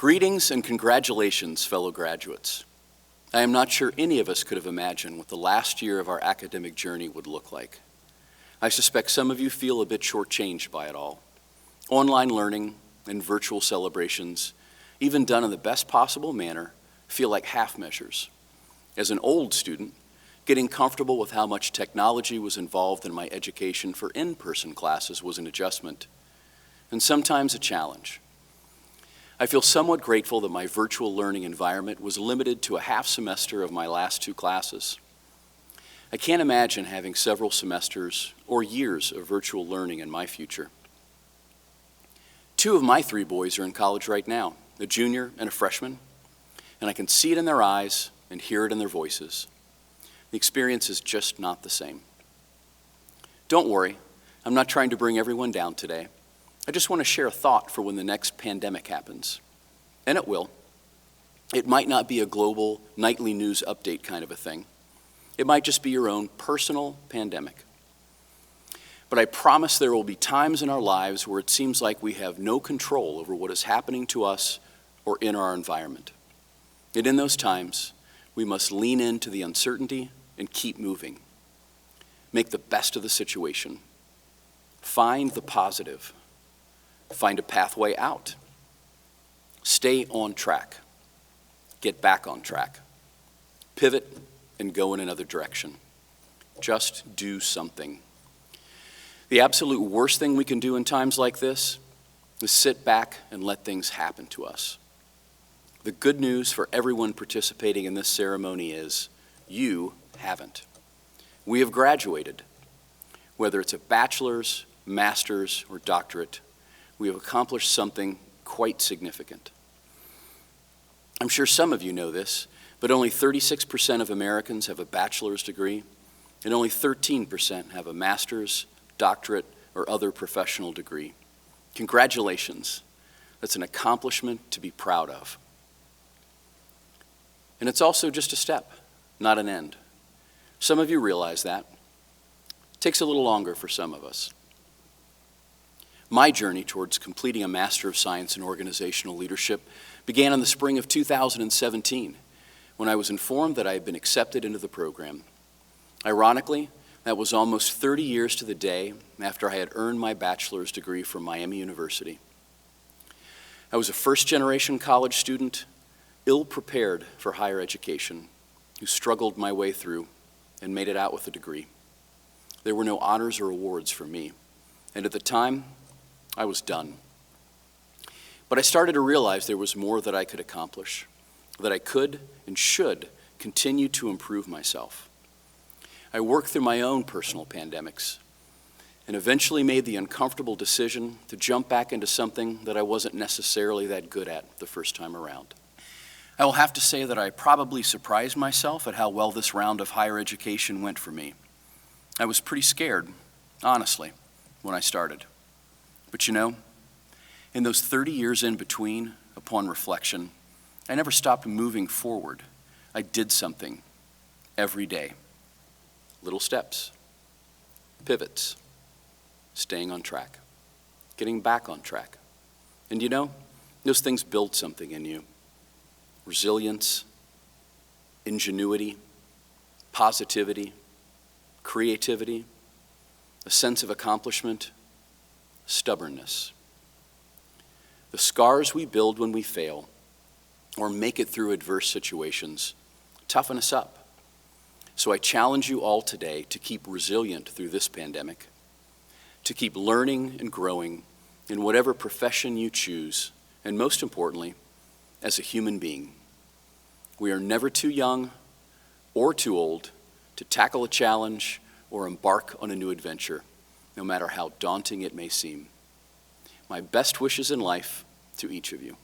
Greetings and congratulations, fellow graduates. I am not sure any of us could have imagined what the last year of our academic journey would look like. I suspect some of you feel a bit shortchanged by it all. Online learning and virtual celebrations, even done in the best possible manner, feel like half measures. As an old student, getting comfortable with how much technology was involved in my education for in-person classes was an adjustment, and sometimes a challenge. I feel somewhat grateful that my virtual learning environment was limited to a half semester of my last 2 classes. I can't imagine having several semesters or years of virtual learning in my future. 2 of my 3 boys are in college right now, a junior and a freshman, and I can see it in their eyes and hear it in their voices. The experience is just not the same. Don't worry, I'm not trying to bring everyone down today. I just want to share a thought for when the next pandemic happens. And it will. It might not be a global nightly news update kind of a thing. It might just be your own personal pandemic. But I promise there will be times in our lives where it seems like we have no control over what is happening to us or in our environment. And in those times, we must lean into the uncertainty and keep moving. Make the best of the situation. Find the positive. Find a pathway out. Stay on track. Get back on track. Pivot and go in another direction. Just do something. The absolute worst thing we can do in times like this is sit back and let things happen to us. The good news for everyone participating in this ceremony is you haven't. We have graduated. Whether it's a bachelor's, master's, or doctorate, we have accomplished something quite significant. I'm sure some of you know this, but only 36% of Americans have a bachelor's degree, and only 13% have a master's, doctorate, or other professional degree. Congratulations. That's an accomplishment to be proud of. And it's also just a step, not an end. Some of you realize that. It takes a little longer for some of us. My journey towards completing a Master of Science in Organizational Leadership began in the spring of 2017, when I was informed that I had been accepted into the program. Ironically, that was almost 30 years to the day after I had earned my bachelor's degree from Miami University. I was a first-generation college student, ill-prepared for higher education, who struggled my way through and made it out with a degree. There were no honors or awards for me, and at the time, I was done. But I started to realize there was more that I could accomplish, that I could and should continue to improve myself. I worked through my own personal pandemics and eventually made the uncomfortable decision to jump back into something that I wasn't necessarily that good at the first time around. I will have to say that I probably surprised myself at how well this round of higher education went for me. I was pretty scared, honestly, when I started. But you know, in those 30 years in between, upon reflection, I never stopped moving forward. I did something every day. Little steps, pivots, staying on track, getting back on track. And you know, those things build something in you. Resilience, ingenuity, positivity, creativity, a sense of accomplishment, stubbornness. The scars we build when we fail or make it through adverse situations toughen us up. So I challenge you all today to keep resilient through this pandemic, to keep learning and growing in whatever profession you choose, and most importantly, as a human being. We are never too young or too old to tackle a challenge or embark on a new adventure, no matter how daunting it may seem. My best wishes in life to each of you.